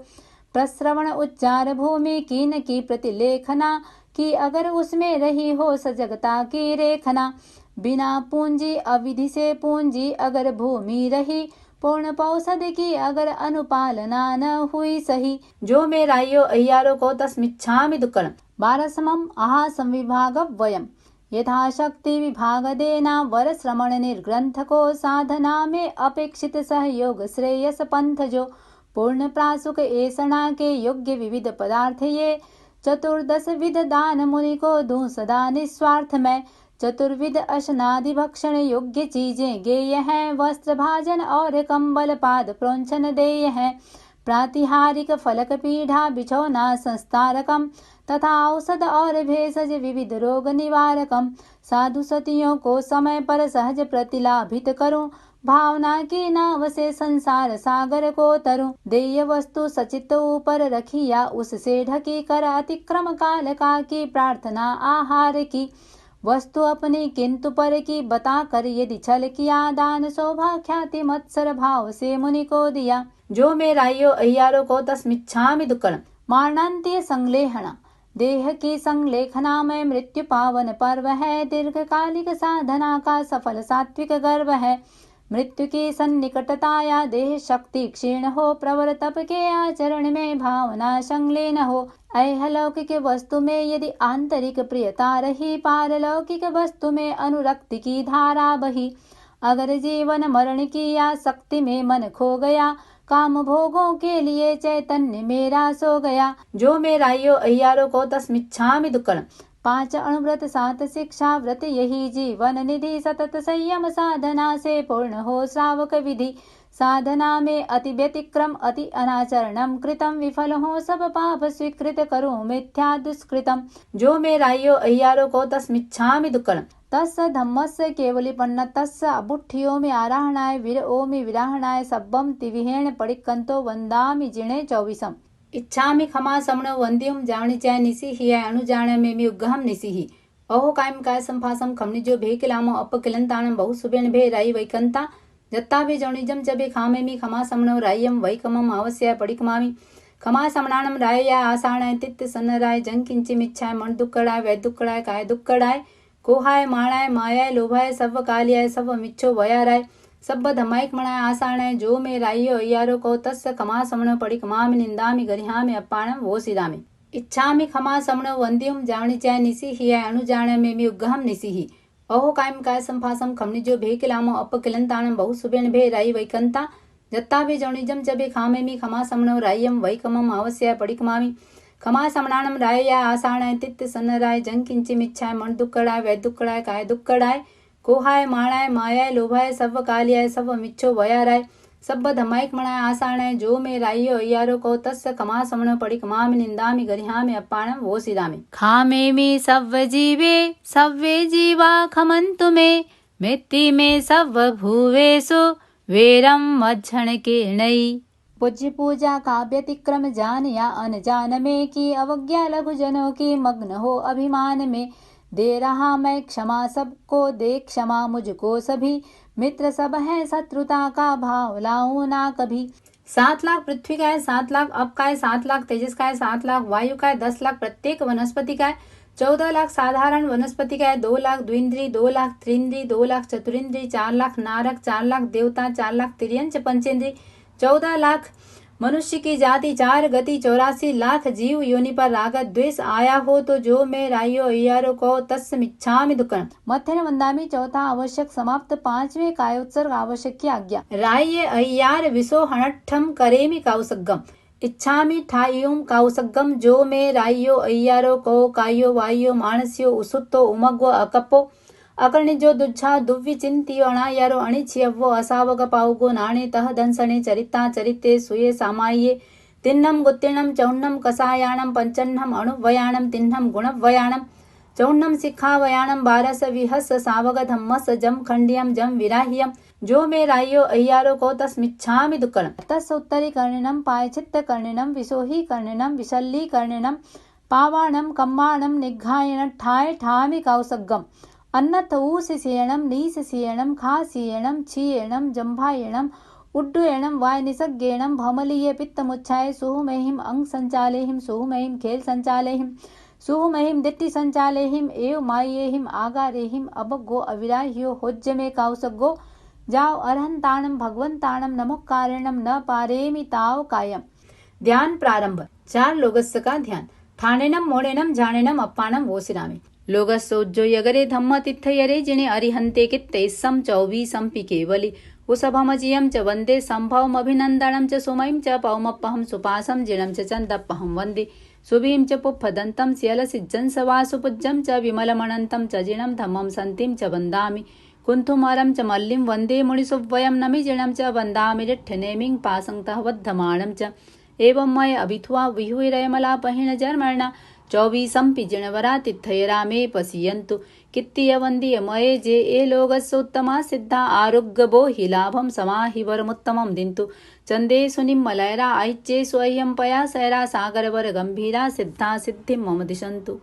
प्रश्रवण उच्चार भूमि कीन की प्रतिलेखना की, अगर उसमें रही हो सजगता की रेखना। बिना पूंजी अविधि से पूंजी अगर भूमि रही, पूर्ण पौषध की अगर अनुपालना न हुई सही। जो मेरायो अय्यारो को तस्मिच्छामि दुक्कड़म। 12 आहा संविभाग वयम यथाशक्ति विभाग देना वर श्रमण निर्ग्रंथ को। साधना में अपेक्षित सहयोग श्रेयस पंथ जो। पूर्ण प्रासुक ऐसणा के योग्य विविध पदार्थ ये। 14 विध दान मुनि को दूं सदा निस्वार्थ में। 14 अशनादि भक्षण योग्य चीजें गेय हैं। वस्त्र भाजन और कंबल पाद प्रोंछन देय हैं। प्रातिहारिक फलक पीढ़ा बिछौना संस्तारकम, तथा औषध और भेषज विविध रोग निवारकम। साधु सतियों को समय पर सहज प्रतिलाभित करूं, भावना की नाव से संसार सागर को तरूं। देय वस्तु सचित ऊपर रखिया, उससे ढकी कर अतिक्रम काल का की प्रार्थना आहार की। वस्तु अपनी किंतु पर की बता कर यदि छल किया, दान शोभा ख्याति मत्सर भाव से मुनि को दिया। जो मेरायो अय्यारो को तस्मिच्छामि दुक्कड़म। मारणांतीय संलेहना देह की संलेखना में मृत्यु पावन पर्व है। दीर्घकालिक साधना का सफल सात्विक गर्व है। मृत्यु की सन्निकटता या देह शक्ति क्षीण हो, प्रवर तप के आचरण में भावना संलीन हो। ऐहलौकिक वस्तु में यदि आंतरिक प्रियता रही, पारलौकिक वस्तु में अनुरक्ति की धारा बही। अगर जीवन मरण की या शक्ति में मन खो गया, काम भोगों के लिए चैतन्य मेरा सो गया। जो मेरायो अय्यारो को तस्मिच्छामि दुक्कड़म। 5 अणुव्रत 7 शिक्षा व्रत यही जीवन निधि। सतत संयम साधना से पूर्ण हो श्रावक विधि। साधना में अति व्यतिक्रम अति अनाचरणम कृतम। विफल हो सब पाप स्वीकृत करूं मिथ्या दुष्कृतम। जो मेरायो अय्यारो को तस्मिच्छामि दुक्कड़म। तस्य धम्मस्य केवलिपन्न तस्य अबुठ्ठियो में आराहणाय वीर ओमि विराहणाय सब्बम तिविहेण पडिक्कंतो वंदामि जिणे 24। इच्छामि खमा समण वंद्युम जावणी चाय निसी ही अणुजाण में मी उग्गहम निसी ही। अहो कायम काय संफासम खमनि जो भे किलामो अप किलंताणम बहु सुबेण भे राई वैकंता। जत्ता भे जौणिजम चबे खामे मी खमा समणो रायम वैकमम आवस्याय पडिकमामि। खमा समणाणम रायया आसाणाय तित्त सन्नराय जंग किंचिमिच्छाय मन दुक्कड़ाय वै दुक्कड़ाय काय दुक्कड़ाय। कोहाय माणाय मायाय लोभाय सव्व कालियाय सव्व मिच्छो वयाराय। सब्ब धमाइक मणाय आसाणाय। जो मे रायो अय्यारो को तस्य खमा समण पडिकमामि निंदामि गरिहामि अप्पाणम वो सिदामि। इच्छामि खमा समण वंद्युम जावणी चाय निसी ही अणुजाण में मी उग्गहम निसी ही। अहो कायम काय संफासम खमनि जो भे किलामो अप किलंताणम बहु सुबेण भे राई वैकंता। जत्ता भे जौणिजम चबे खामे मी खमा समणो रायम वैकमम आवस्याय पडिकमामि। खमा समणाणम रायया आसाणाय तित्त सन्नराय जंग किंचिमिच्छाय मन दुक्कड़ाय वै दुक्कड़ाय काय दुक्कड़ाय। कोहाय माणाय मायाय लोभाय सव्व कालियाय सव्व मिच्छो वयाराय। सब्ब धमाइक मणाय आसाणाय। जो मे रायो अय्यारो को तस्य खमा समण पडिकमामि निंदामि गरिहामि अप्पाणम वो सिदामि। खामे मी सव्व जीवे सव्वे जीवा खमन्तु मे। मृत्यु में सव्व भुवेषु वेरम मज्झण कीर्णई। पूज्य पूजा का व्यतिक्रम जान या अनजान में की, अवज्ञा लघु जनों की मग्न हो अभिमान में। दे रहा मैं क्षमा सबको, दे क्षमा मुझको सभी। मित्र सब है शत्रुता का भाव लाऊं ना कभी। 7 लाख पृथ्वी का है, 7 लाख अप का है, 7 लाख तेजस का है, 7 लाख वायु का है, 10 लाख प्रत्येक वनस्पति का है, 14 लाख साधारण वनस्पति का है, 2 लाख द्विंद्री, 2 लाख त्रिंद्री, 2 लाख चतुरिंद्री, 4 लाख नारक, 4 लाख देवता, 4 लाख तिर्यंच पंचेंद्री, 14 लाख मनुष्य की जाति, 4 गति, 84 लाख जीव योनि पर राग द्वेष आया हो तो जो मैं रायो अय्यारो को तस्मिच्छामि दुक्कड़म। मध्याह्न वंदामि। चौथा आवश्यक समाप्त। 5वें कायोत्सर्ग आवश्यक की आज्ञा। राये अय्यार विसो हणट्ठम करेमि काउसग्गम। इच्छामि ठायुम काउसग्गम। जो मैं रायो अय्यारो को कायो वायो मानस्यो उसुत्तो उमग्व अकप्पो अकर्णिजो दुच्छा दुव्विचिन्तियो अणायारो अणिच्छियव्वो असावक पावगो नाणे तह दंसणे चरिता चरिते सुये सामाये तिन्नम गुत्तिणम चौन्नम कसायाणम पंचन्नम अणुवयाणम तिन्नम गुणवयाणम चौन्नम शिखावयाणम बारस विहस सावग धम्मस जम खंडियम जम विराह्यम जो मे राह्यो अय्यारो को तस्मिच्छामि दुक्कड़म तस् उत्तरी कर्णिनम पायचित्त कर्णिनम विसोही कर्णिनम विशल्ली कर्णिनम पावाणम कम्माणम निघायन ठाय ठामि कौसग्गम अन्नथ ऊसिसीयणम नीसिसीयणम खासीयणम छीयणम जंभायणम उड्डुयणम वाय निसग्गेणम भमलीये पित्तमुच्छाय सुहुमेहिम अंग संचालेहिम सुहुमेहिम खेल संचालेहिम सुहुमेहिम दिट्टि संचालेहिम एव मायेहिम आगारेहिम अबगो अविराह्यो होज्य में कौसग्गो जाओ अरहंताणम भगवंताणम नमोकारेणम न पारेमि ताव कायम। ध्यान प्रारंभ। 4 लोगस्य का ध्यान। ठाणेनम मोणेनम जाणेनम अप्पाणम वोसिरामि लोगस्सोज्जो यगरे धम्म तिथयरे जिने अरिहंते कित्तैस्सम चौवीसंपि केवलि उसभमजियं च वन्दे संभवमभिनन्दनं च सुमयं च पौमप्पहं सुपासं जिनं च चन्दप्पहं वन्दे सुभीं च पुप्फदन्तं स्यलसिज्जं सवासुपुज्जं च विमलमणन्तं च जिनं धम्मं सन्तिं च वन्दामि कुन्थुमरं च मल्लिं वन्दे मुनिसुवयं नमि जिनं च वन्दामि रिट्ठनेमिं पासंतः वद्धमाणं च एवं मय अभिथुआ विहुरयमलापहिण जर्मणा चौवीसंपि जिणवरा तिथयरा मे पसीयन्तु कित्तीय वन्दीय मये जे ए लोगस्सोत्तमा सिद्धा आरोग्यबो हि लाभं समाहि वरमुत्तमं दिन्तु चन्दे सुनिम्मलयरा ऐच्चे स्वह्यं पया सैरा सागरवर गंभीरा सिद्धा सिद्धिं मम दिशन्तु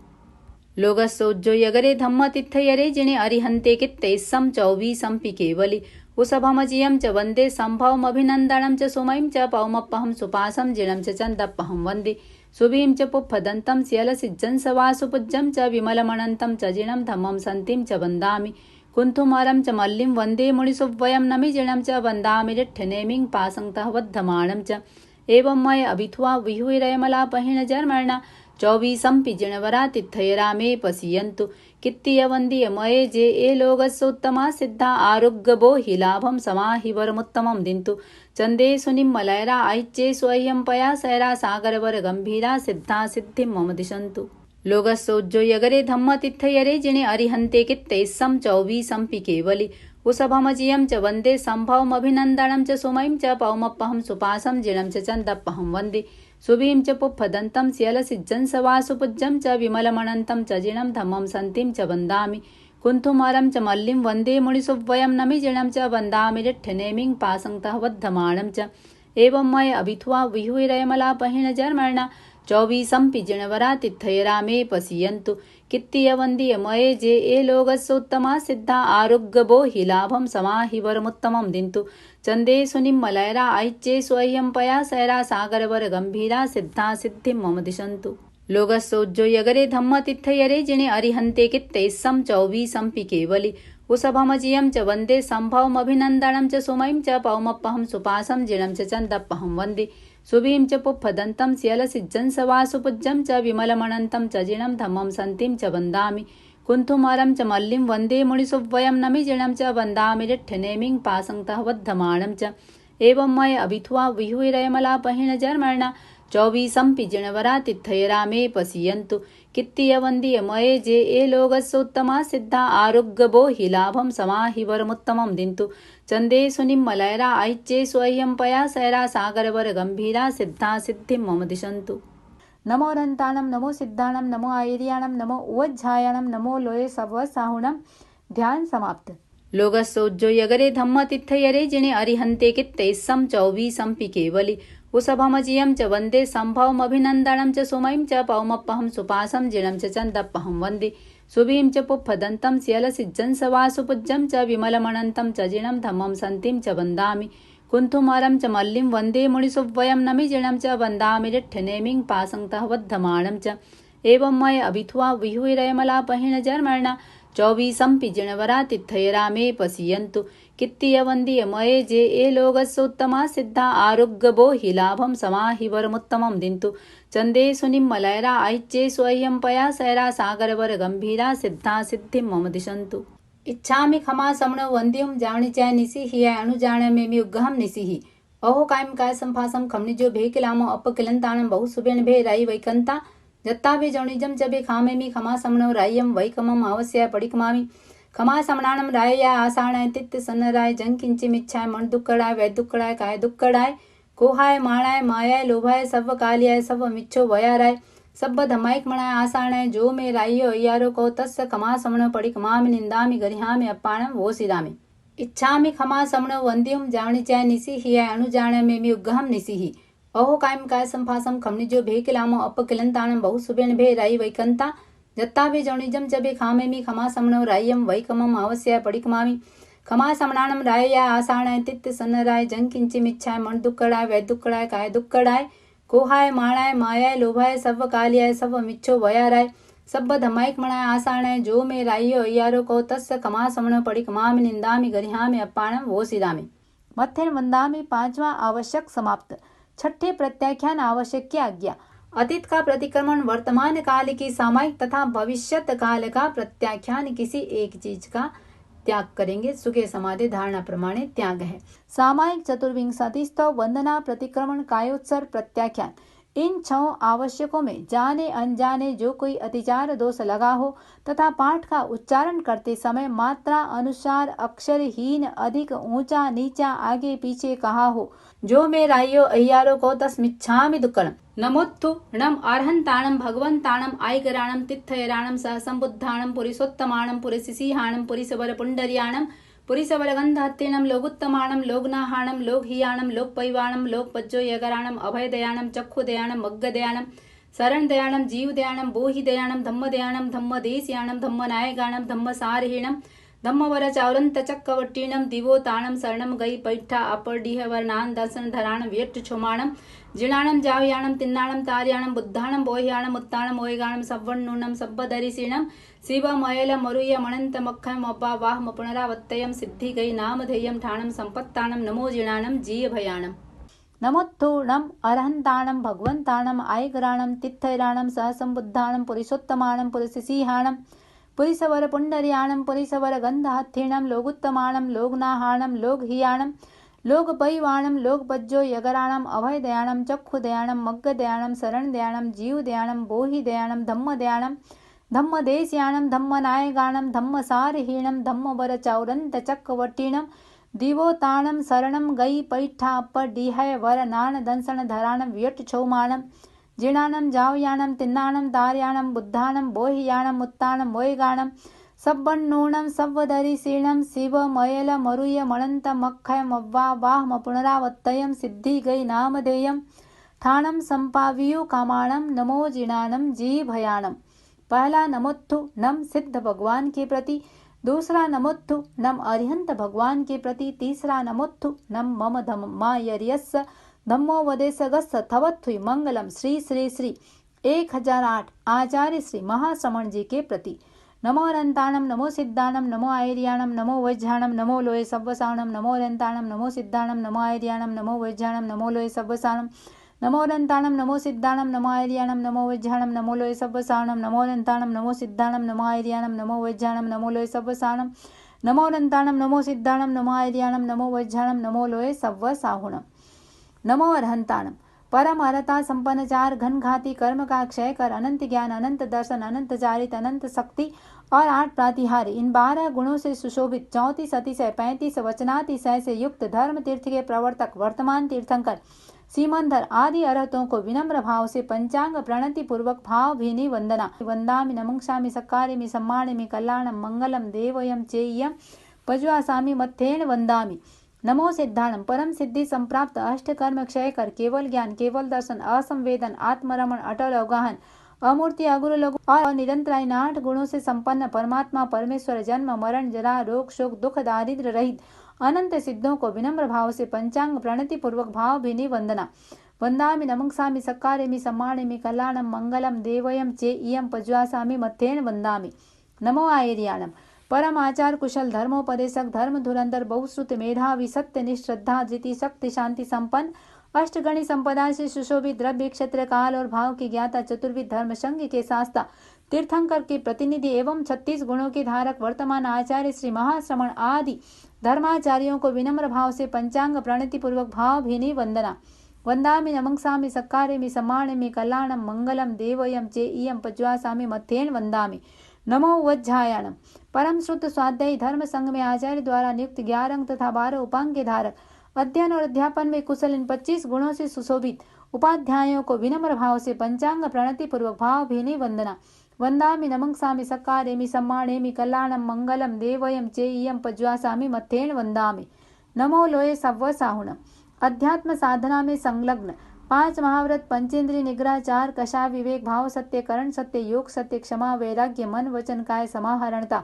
लोगस्सोज्जो यगरे धम्म तिथयरे जिने अरिहन्ते कित्तैस्सं चौवीसंपि केवलि उसभमजियं च वन्दे संभवमभिनन्दनं च सुमयं च पौमप्पहं सुपासं जिनं च चन्दप्पहं वन्दे सुभीं च पुप्फदन्तं स्यलसिज्जं सवासुपुज्जं च विमलमणन्तं च जिनं धम्मं सन्तिं च वन्दामि कुन्थुमरं च मल्लिं वन्दे मुनिसुवयं नमि जिनं च वन्दामि रिट्ठनेमिं पासंतः वद्धमाणं च एवं मय अभिथुआ विहुरयमलापहिण जर्मणा चौवीसंपि जिणवरा तिथयरा मे पसीयन्तु कित्तीय वन्दीय मये जे ए लोगस्सोत्तमा सिद्धा आरोग्यबो हि लाभं समाहि वरमुत्तमं दिन्तु चन्दे सुनिम्मलयरा ऐच्चे स्वह्यं पया सैरा सागरवर गंभीरा सिद्धा सिद्धिं मम दिशन्तु लोगस्सोज्जो यगरे धम्म तिथयरे जिने अरिहन्ते कित्तैस्सं चौवीसंपि केवलि उसभमजियं च वन्दे संभवमभिनन्दनं च सुमयं च पौमप्पहं सुपासं जिनं च चन्दप्पहं वन्दे सुभीं च पुप्फदन्तं स्यलसिज्जं सवासुपुज्जं च विमलमणन्तं च जिनं धम्मं सन्तिं च वन्दामि कुन्थुमरं च मल्लिं वन्दे मुनिसुवयं नमि जिनं च वन्दामि रिट्ठनेमिं पासंतः वद्धमाणं च एवं मय अभिथुआ विहुरयमलापहिण जर्मणा चौवीसंपि जिणवरा तिथयरा मे पसीयन्तु कित्तीय वन्दीय मये जे ए लोगस्सोत्तमा सिद्धा आरोग्यबो हि लाभं समाहि वरमुत्तमं दिन्तु चन्दे सुनिम्मलयरा ऐच्चे स्वह्यं पया सैरा सागरवर गंभीरा सिद्धा सिद्धिं मम दिशन्तु लोगस्सोज्जो यगरे धम्म तिथयरे जिने अरिहन्ते कित्तैस्सं चौवीसंपि केवलि उसभमजियं च वन्दे संभवमभिनन्दनं च सुमयं च पौमप्पहं सुपासं जिनं च चन्दप्पहं वन्दे सुभीं च पुप्फदन्तं स्यलसिज्जं सवासुपुज्जं च विमलमणन्तं च जिनं धम्मं सन्तिं च वन्दामि कुन्थुमरं च मल्लिं वन्दे मुनिसुवयं नमि जिनं च वन्दामि रिट्ठनेमिं पासंतः वद्धमाणं च एवं मय अभिथुआ विहुरयमलापहिण जर्मणा चौवीसंपि जिणवरा तिथयरा मे पसीयन्तु कित्तीय वन्दीय मये जे ए लोगस्सोत्तमा सिद्धा आरोग्यबो हि लाभं समाहि वरमुत्तमं दिन्तु चन्दे सुनिम्मलयरा ऐच्चे स्वह्यं पया सैरा सागरवर गंभीरा सिद्धा सिद्धिं मम दिशन्तु नमो अरहन्ताणं नमो सिद्धाणं नमो आयर्याणं नमो उवज्झायाणं नमो लोये सवसाहुणं। ध्यान समाप्त। लोगस्सोज्जो यगरे धम्म तिथयरे जिने अरिहन्ते कित्तैस्सं चौवीसंपि केवलि उसभमजियं च वन्दे संभवमभिनन्दनं च सुमयं च पौमप्पहं सुपासं जिनं च चन्दप्पहं वन्दे सुभीं च पुप्फदन्तं स्यलसिज्जं सवासुपुज्जं च विमलमणन्तं च जिनं धम्मं सन्तिं च वन्दामि कुन्थुमरं च मल्लिं वन्दे मुनिसुवयं नमि जिनं च वन्दामि रिट्ठनेमिं पासंतः वद्धमाणं च एवं मय अभिथुआ विहुरयमलापहिण जर्मणा चौवीसंपि जिणवरा तिथयरा मे पसीयन्तु कित्तीय वन्दीय मये जे ए लोगस्सोत्तमा सिद्धा आरोग्यबो हि लाभं समाहि वरमुत्तमं दिन्तु चन्दे सुनिम्मलयरा ऐच्चे स्वह्यं पया सैरा सागरवर गंभीरा सिद्धा सिद्धिं मम दिशन्तु इच्छामि खमा समणो वन्द्युं जावणिचाय निसिहि अणुजाण में मी उग्गहं निसिहि अहो कायम काय संफासम खमनिजो भेकिलामो अपकिलंताणं बहुसुबेण भे राई वैकंता जत्ता भे जौणिजम चबे खामे मी खमा समणो राय्यम वैकमम आवस्या पडिकमामि खमा समणानम राय आसाणाय तित्त सन्नराय जंग किंचिमिच्छाय मन दुक्कड़ाय वै दुक्कड़ाय काय दुक्कड़ाय कोहाय माणाय मायाय लोभाय सव्व कालियाय सव्व मिच्छो वयाराय सब्ब धमाइक मणाय आसाणाय जो मे राइयो अय्यारो को तस्य खमा समण पड़ी खमामि निंदामि गरिहामि अप्पाणम वो सिरामि इच्छामि खमा समणो वंद्युम जावणिचाय निसी हियाय अनुजाण में मी उग्गहम निसिहि अहो कायम काय संफासम खमनिजो भेकिलामो अपकिलंताणम बहु सुबेन भे राई वैकंता जत्ता भे जौणिजम जबे खामे मी खमा समणो रायम वैकमम आवस्याय पड़ी खमामि खमा समणानम रायया आसाणाय तित्त सन्नराय जंग किंचिमिच्छाय मन दुक्कड़ाय वै दुक्कड़ाय काय दुक्कड़ाय कोहाय माणाय मायाय लोभाय सव्व कालियाय सव्व मिच्छो वयाराय सब्ब धमाइक मणाय आसाणाय जो मे राइयो अय्यारो को तस्य खमा समण पड़ी खमामि निंदामि गरिहामि अप्पाणम वो सिरामि मत्थेन वंदामि। पांचवा आवश्यक समाप्त। छठे प्रत्याख्यान आवश्यक की आज्ञा। अतीत का प्रतिक्रमण, वर्तमान काल की सामायिक तथा भविष्यत काल का प्रत्याख्यान किसी एक चीज का त्याग करेंगे। सुखे समाधि धारणा प्रमाणे त्याग है। सामायिक चतुर्विंशतिस्तव, वंदना, प्रतिक्रमण, कायोत्सर्ग, प्रत्याख्यान, इन 6 आवश्यकों में जाने अनजाने जो कोई अतिचार दोष लगा हो तथा पाठ का उच्चारण करते समय मात्रा अनुसार अक्षरहीन, अधिक, ऊंचा, नीचा, आगे पीछे कहा हो, जो मे राइयो अय्यारो को तस्मिच्छामि दुक्कड़म। नमोत्थु नम अर्हंताणम भगवंताणम आयगराणम तित्थयराणम सहसंबुद्धाणम पुरुषोत्तमाणम पुरुषसिंहाणम पुरुषवर पुंडर्याणम पुरीसवर गंधहत्तीणम लोगुत्तमाणम लोगनाहाणम लोकहियाणम लोकपैवाणम लोकपज्जो यगराणम अभयदयाणम चक्षुदयाणम मग्गदयाणम शरणदयाणम जीवदयाणम बोहिदयाणम धम्मदयाणम धम्मदेशयाणम धम्मनायगाणम धम्मसारहीणम धम्मवर चावरंत चक्रवट्टीणम दिवोताणम शरणम गई पैठा अपरडीह वर्णान दर्शन धराणम व्यट्ट छोमाणम जिणाणम जावयाणम तिन्नाणम तार्याणम बुद्धाणम बोह्याणम उत्ताणम ओयगाणम सव्वन्नूणम सब्बदरिसीणम शिवमयल मरुय मणंत मक्खम अब्बा वाहम पुनरावत्तयम सिद्धि गई नामधेयम ठाणम संपत्ताणम नमो जिणाणम जीयभयाणम। नमोत्थु नम अर्हंताणम भगवंताणम आयगराणम तित्थैराणम सहसंबुद्धाणम पुरुषोत्तमाणम पुरुषसिंहाणम पुरीसवर पुंडर्याणम पुरीसवर गंधहत्थीणम लोगुत्तमाणम लोगनाहाणम लोकहियाणम लोकपैवाणम लोकपज्जो यगराणम अभयदयाणम चक्षुदयाणम मग्गदयाणम शरणदयाणम जीवदयाणम बोहिदयाणम धम्मदयाणम धम्मदेशयाणम धम्मनायगाणम धम्मसारहीणम धम्मवर चौरंत चक्रवट्टीणम दिवोताणम शरणम गई पैठा अपर डीहय वर नान दंसन धराणम व्यट छौमाणम जिणाणम जावयाणम तिन्नाणम तार्याणम बुद्धाणम बोहियाणम उत्ताणम ओयगाणम सब्बन्नूणम सव्वदरिसीणम शिवमयल मरुय मणंत मक्खयम अव्वा वाहम पुनरावत्तयम सिद्धि गई नामधेयम ठाणम संपावियु कामाणम नमो जिणाणम जीभयाणम। पहला नमोत्थु नम सिद्ध भगवान के प्रति, दूसरा नमोत्थु नम अरिहंत भगवान के प्रति, तीसरा नमोत्थु नम मम धम्मायर्यस्य धम्मो वदेशगस्य थवत्थुई मंगलम श्री श्री श्री 1008 आचार्य श्री महाश्रमण जी के प्रति। नमो अनंताणम नमो सिद्धाणम नमो आयर्याणम नमो वैज्झाणम नमो लोये सव्वसाणम नमो अनंताणम नमो सिद्धाणम नमो आयर्याणम नमो वैज्झाणम नमो लोये सव्वसाणम नमो अनंताणम नमो सिद्धाणम नमो आयर्याणम नमो वैज्झाणम नमो लोये सव्वसाणम नमो अनंताणम नमो सिद्धाणम नमो आयर्याणम नमो वैज्झाणम नमो लोये सव्वसाणम नमो अनंताणम नमो सिद्धाणम नमो आयर्याणम नमो वैज्झाणम नमो लोये सव्वसाहुणम। नमो अरहंताणम परम अरता संपन्न चार घनघाती कर्म का क्षय कर अनंत ज्ञान अनंत दर्शन अनंत चारित अनंत शक्ति और 8 प्रातिहारी इन 12 गुणों से सुशोभित 34 अतिशय 35 वचनातिशय से युक्त धर्म तीर्थ के प्रवर्तक वर्तमान तीर्थंकर सीमंधर आदि अरहतों को विनम्र भाव से पंचांग प्रणति पूर्वक भाव भीनी वंदना। वंदामि नमंक्षामि सकारिमि सम्मानिमि कल्याणम मंगलम देवयम चेय्यम पज्वासामि मत्थेन वंदामि। नमो सिद्धाणम परम सिद्धि संप्राप्त अष्ट कर्म क्षय कर केवल ज्ञान केवल दर्शन असंवेदन आत्मरमण अटल अवगाहन अमूर्ति अगुरु लघु और निरंतर इन 8 गुणों से संपन्न परमात्मा परमेश्वर जन्म मरण जरा रोग शोक दुख दारिद्र रहित अनंत सिद्धों को विनम्र भाव से पंचांग प्रणति पूर्वक भाव भीनी वंदना। वंदामि नमंक्षामि सकारिमि सम्मानिमि कल्याणम मंगलम देवयम चेय्यम पज्वासामि मत्थेन वंदामि। नमो आयर्याणम परम आचार कुशल धर्मोपदेशक धर्म धुरंधर बहुश्रुत मेधावी सत्य निश्रद्धा धृति शक्ति शांति संपन्न अष्टगणी संपदा से सुशोभित द्रव्य क्षेत्र काल और भाव की ज्ञाता चतुर्विध धर्म संघ के शास्ता तीर्थंकर के प्रतिनिधि एवं 36 गुणों के धारक वर्तमान आचार्य श्री महाश्रमण आदि धर्माचार्यों को विनम्र भाव से पंचांग प्रणति पूर्वक भाव भीनी वंदना। वंदामि नमंक्षामि सकारिमि सम्मानिमि कल्याणम मंगलम देवयम चेय्यम पज्वासामि मत्थेन वंदामि। नमो उवज्झायाणम। परम श्रुत स्वाध्यायी धर्म संघ में आचार्य द्वारा नियुक्त 11 अंक तथा 12 उपांग के धारक, अध्ययन और अध्यापन में कुशल इन 25 गुणों से सुशोभित उपाध्यायों को विनम्र भाव से पंचांग प्रणति पूर्वक भावभीनी वंदना। वंदामि नमंसामि सकारेमि सम्मानेमि कल्याणम मंगलम देवयम चेय्यम पज्वासामि मथेन वंदामि। नमो लोये सव्व साहुणम। अध्यात्म साधना में संलग्न 5 महाव्रत, पंचेंद्रिय निग्रह, 4 कषाय, विवेक, भाव सत्य, करण सत्य, योग सत्य, क्षमा, वैराग्य, मन वचन काय समाहरणता,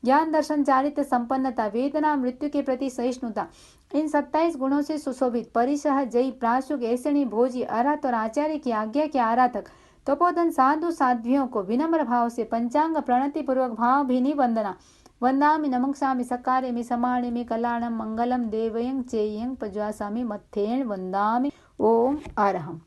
ज्ञान दर्शन चारित्र संपन्नता, वेदना मृत्यु के प्रति सहिष्णुता, इन 27 गुणों से सुशोभित परिसह, जयी, प्राशुक, ऐसणी, भोजी, अरहत और आचार्य की आज्ञा के आराधक तपोधन साधु साध्वियों को विनम्र भाव से पंचांग प्रणति पूर्वक भावभीनी वंदना। वंदामि नमंसामि सकारेमि सम्मानेमि कल्याणम मंगलम देवयं चेय्यं पज्वासामि मथेन वंदामि। ओम अरहम।